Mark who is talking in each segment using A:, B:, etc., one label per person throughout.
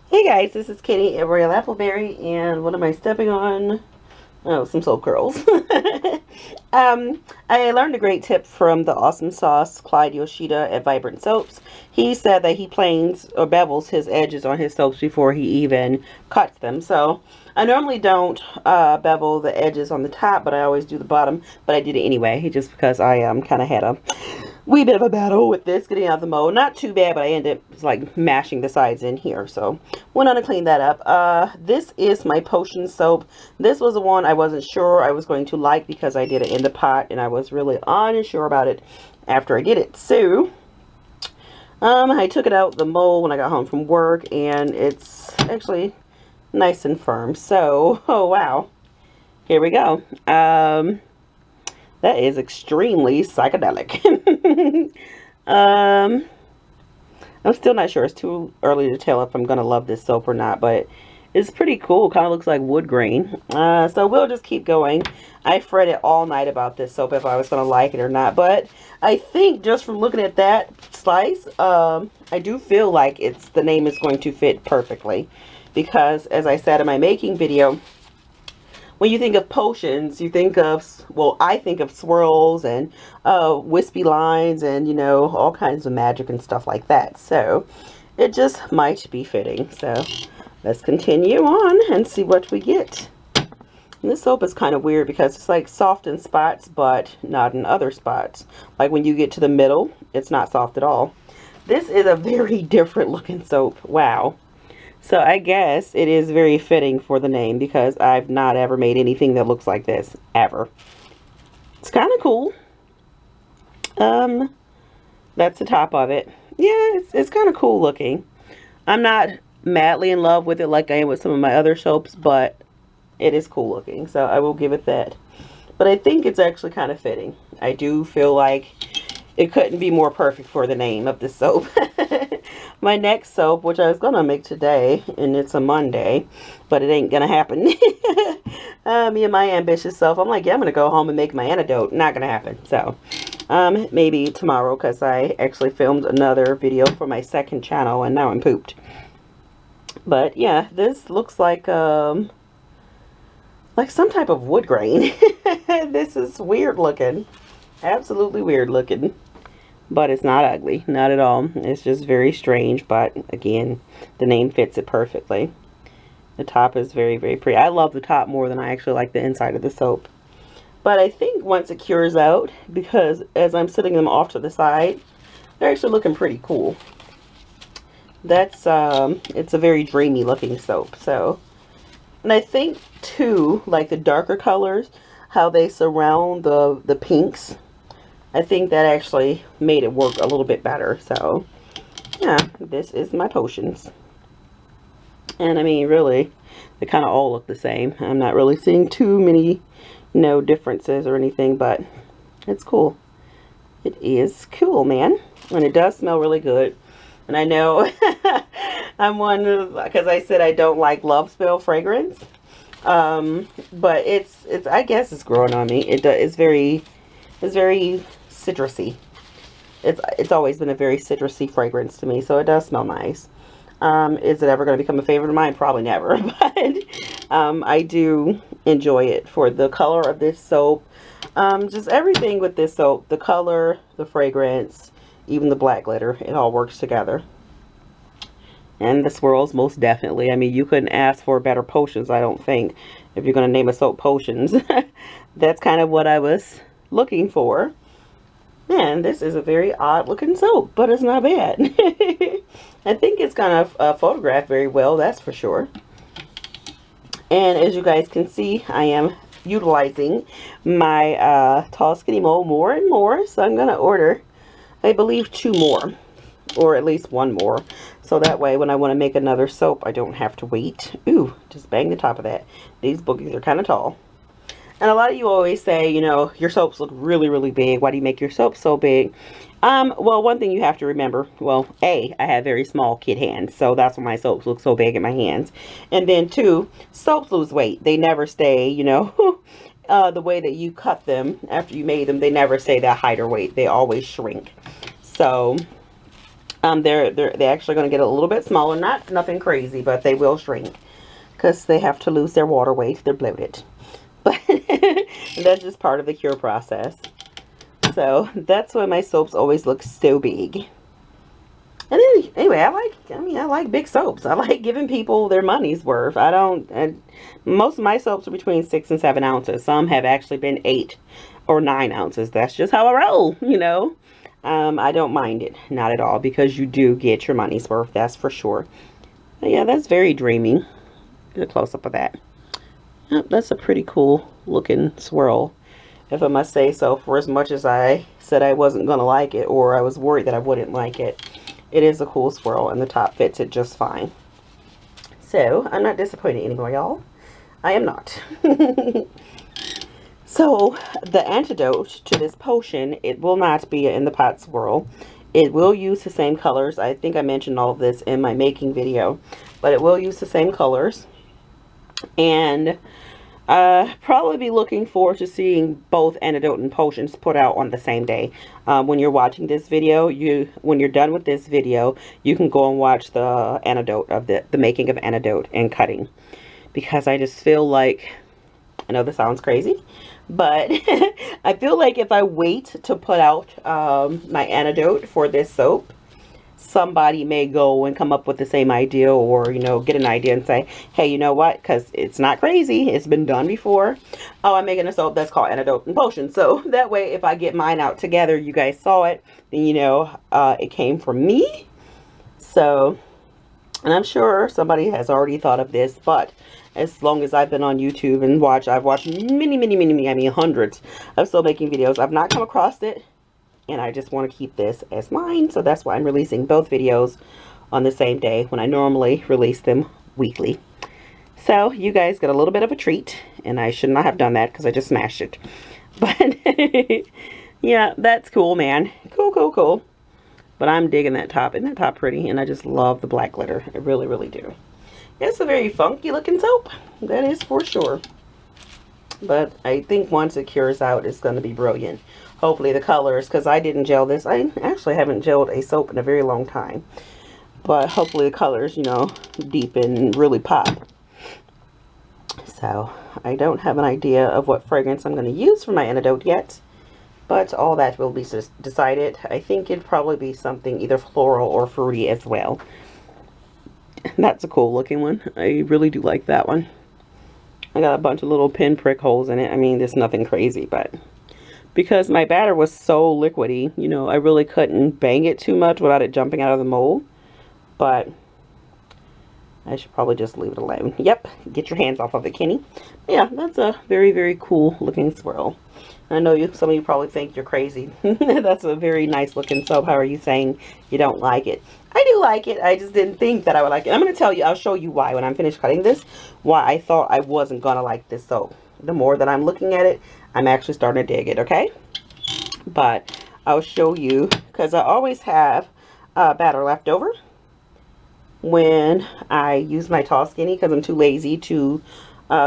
A: Hey guys, this is Kitty at Royal Appleberry, and what am I stepping on? Oh, some soap curls. I learned a great tip from the awesome sauce Clyde Yoshida at Vibrant Soaps. He said that he planes or bevels his edges on his soaps before he even cuts them. So I normally don't bevel the edges on the top, but I always do the bottom. But I did it anyway, just because I kind of had a wee bit of a battle with this getting out of the mold. Not too bad, but I ended up like mashing the sides in here. So went on to clean that up. This is my potion soap. This was the one I wasn't sure I was going to like because I did it in the pot and I was really unsure about it after I did it. So I took it out the mold when I got home from work, and it's actually nice and firm. So, oh wow, here we go. That is extremely psychedelic. um, I'm still not sure. It's too early to tell if I'm going to love this soap or not, but it's pretty cool. Kind of looks like wood grain. So we'll just keep going. I fretted all night about this soap if I was going to like it or not, but I think just from looking at that slice, I do feel like the name is going to fit perfectly because, as I said in my making video, when you think of potions, you think of, well, I think of swirls and wispy lines and, all kinds of magic and stuff like that. So it just might be fitting. So let's continue on and see what we get. And this soap is kind of weird because it's like soft in spots, but not in other spots. Like when you get to the middle, it's not soft at all. This is a very different looking soap. Wow. So I guess it is very fitting for the name because I've not ever made anything that looks like this, ever. It's kind of cool. That's the top of it. Yeah, it's kind of cool looking. I'm not madly in love with it like I am with some of my other soaps, but it is cool looking, so I will give it that. But I think it's actually kind of fitting. I do feel like it couldn't be more perfect for the name of the soap. My next soap, which I was going to make today, and it's a Monday, but it ain't going to happen. Me and my ambitious self, I'm like, yeah, I'm going to go home and make my antidote. Not going to happen. So, maybe tomorrow, because I actually filmed another video for my second channel, and now I'm pooped. But, yeah, this looks like some type of wood grain. This is weird looking. Absolutely weird looking. But it's not ugly, not at all. It's just very strange, but again, the name fits it perfectly. The top is very, very pretty. I love the top more than I actually like the inside of the soap. But I think once it cures out, because as I'm sitting them off to the side, they're actually looking pretty cool. That's, it's a very dreamy looking soap, so. And I think, too, like the darker colors, how they surround the pinks, I think that actually made it work a little bit better. So, yeah, this is my potions. And I mean, really, they kind of all look the same. I'm not really seeing too many, differences or anything, but it's cool. It is cool, man. And it does smell really good. And I know I'm one, because I said I don't like love spell fragrance. But it's I guess it's growing on me. It's very citrusy. It's always been a very citrusy fragrance to me, so it does smell nice. Is it ever going to become a favorite of mine? Probably never, but I do enjoy it for the color of this soap. Just everything with this soap, the color, the fragrance, even the black glitter, it all works together. And the swirls, most definitely. I mean, you couldn't ask for better potions, I don't think, if you're going to name a soap potions. That's kind of what I was looking for. Man, this is a very odd looking soap, but it's not bad. I think it's going to photograph very well, that's for sure. And as you guys can see, I am utilizing my Tall Skinny Mold more and more. So I'm going to order, I believe, 2 more. Or at least 1 more. So that way when I want to make another soap, I don't have to wait. Ooh, just bang the top of that. These boogies are kind of tall. And a lot of you always say, your soaps look really, really big. Why do you make your soap so big? Well, one thing you have to remember, well, A, I have very small kid hands. So that's why my soaps look so big in my hands. And then 2, soaps lose weight. They never stay, the way that you cut them after you made them. They never stay that height or weight. They always shrink. So They're actually going to get a little bit smaller. Nothing crazy, but they will shrink because they have to lose their water weight. They're bloated. But that's just part of the cure process. So that's why my soaps always look so big. And anyway, I like big soaps. I like giving people their money's worth. Most of my soaps are between 6 and 7 ounces. Some have actually been 8 or 9 ounces. That's just how I roll, you know. I don't mind it, not at all, because you do get your money's worth, that's for sure. But yeah, that's very dreamy. Get a close up of that. Yep, that's a pretty cool looking swirl, if I must say so. For as much as I said I wasn't going to like it, or I was worried that I wouldn't like it, it is a cool swirl, and the top fits it just fine. So, I'm not disappointed anymore, y'all. I am not. So, the antidote to this potion, it will not be in the pot swirl. It will use the same colors. I think I mentioned all of this in my making video, but it will use the same colors. And probably be looking forward to seeing both antidote and potions put out on the same day. When you're watching this video, when you're done with this video, you can go and watch the antidote of the making of antidote and cutting, because I just feel like, I know this sounds crazy, but I feel like if I wait to put out my antidote for this soap, somebody may go and come up with the same idea, or, you know, get an idea and say, hey, you know what, because it's not crazy, it's been done before. Oh, I'm making a soap that's called antidote and potion. So that way, if I get mine out together, you guys saw it, then you know it came from me. So, and I'm sure somebody has already thought of this, but as long as I've been on YouTube and I've watched many, hundreds of soap making videos, I've not come across it. And I just want to keep this as mine. So that's why I'm releasing both videos on the same day, when I normally release them weekly. So you guys get a little bit of a treat. And I should not have done that because I just smashed it. But yeah, that's cool, man. Cool. But I'm digging that top. Isn't that top pretty? And I just love the black glitter. I really do. It's a very funky looking soap. That is for sure. But I think once it cures out, it's going to be brilliant. Hopefully the colors, because I didn't gel this. I actually haven't gelled a soap in a very long time. But hopefully the colors, you know, deepen and really pop. So I don't have an idea of what fragrance I'm going to use for my antidote yet. But all that will be decided. I think it'd probably be something either floral or fruity as well. That's a cool looking one. I really do like that one. I got a bunch of little pinprick holes in it. I mean, there's nothing crazy, but because my batter was so liquidy, you know, I really couldn't bang it too much without it jumping out of the mold. But I should probably just leave it alone. Yep, get your hands off of it, Kenny. Yeah, that's a very cool looking swirl. I know some of you probably think you're crazy. That's a very nice looking soap. How are you saying you don't like it? I do like it. I just didn't think that I would like it. I'm going to tell you, I'll show you why when I'm finished cutting this, why I thought I wasn't going to like this soap. The more that I'm looking at it, I'm actually starting to dig it, okay? But I'll show you, because I always have batter left over when I use my Tall Skinny, because I'm too lazy to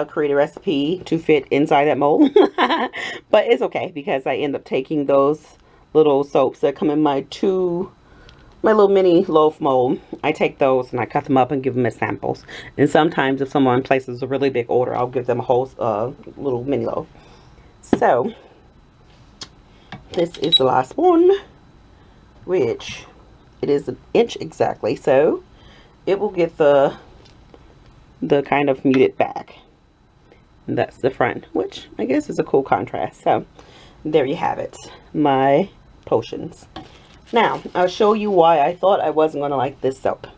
A: create a recipe to fit inside that mold. But it's okay, because I end up taking those little soaps that come in my little mini loaf mold. I take those and I cut them up and give them as samples. And sometimes if someone places a really big order, I'll give them a whole little mini loaf. So this is the last one, which it is 1 inch exactly. So it will get the kind of muted back. And that's the front, which I guess is a cool contrast. So there you have it, my potions. Now I'll show you why I thought I wasn't going to like this soap,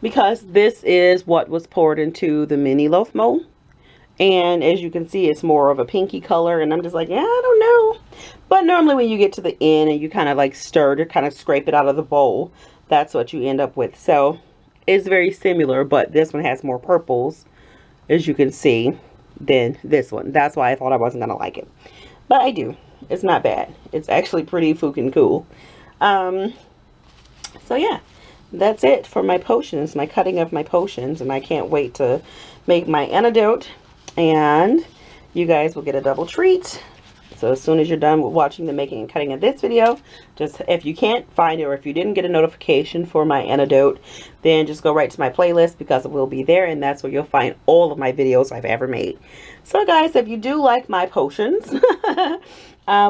A: because this is what was poured into the mini loaf mold, and as you can see, it's more of a pinky color, and I'm just like, yeah, I don't know. But normally when you get to the end and you kind of like stir it, kind of scrape it out of the bowl, that's what you end up with. So it's very similar, but this one has more purples, as you can see, than this one. That's why I thought I wasn't going to like it. But I do. It's not bad. It's actually pretty fucking cool. So yeah, that's it for my potions, my cutting of my potions. And I can't wait to make my antidote. And you guys will get a double treat. So as soon as you're done with watching the making and cutting of this video, just if you can't find it or if you didn't get a notification for my antidote, then just go right to my playlist because it will be there, and that's where you'll find all of my videos I've ever made. So guys, if you do like my potions,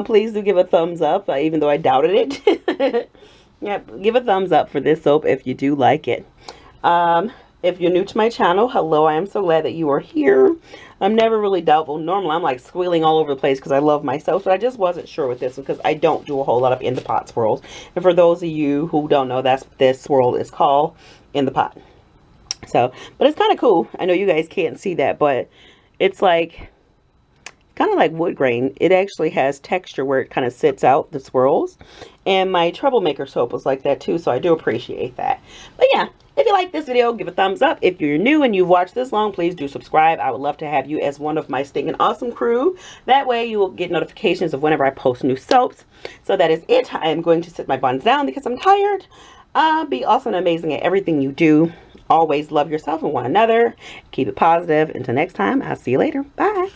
A: please do give a thumbs up, even though I doubted it. Yep, give a thumbs up for this soap if you do like it. If you're new to my channel, hello, I am so glad that you are here. I'm never really doubtful. Normally, I'm like squealing all over the place because I love myself, but I just wasn't sure with this one because I don't do a whole lot of in the pot swirls. And for those of you who don't know, that's what this swirl is called, in the pot. So, but it's kind of cool. I know you guys can't see that, but it's like kind of like wood grain. It actually has texture where it kind of sits out the swirls, and my troublemaker soap was like that too, so I do appreciate that. But yeah, if you like this video, give a thumbs up. If you're new and you've watched this long, please do subscribe. I would love to have you as one of my stinking awesome crew. That way you will get notifications of whenever I post new soaps. So that is it. I am going to sit my buns down because I'm tired. Be awesome and amazing at everything you do. Always love yourself and one another. Keep it positive. Until next time, I'll see you later. Bye.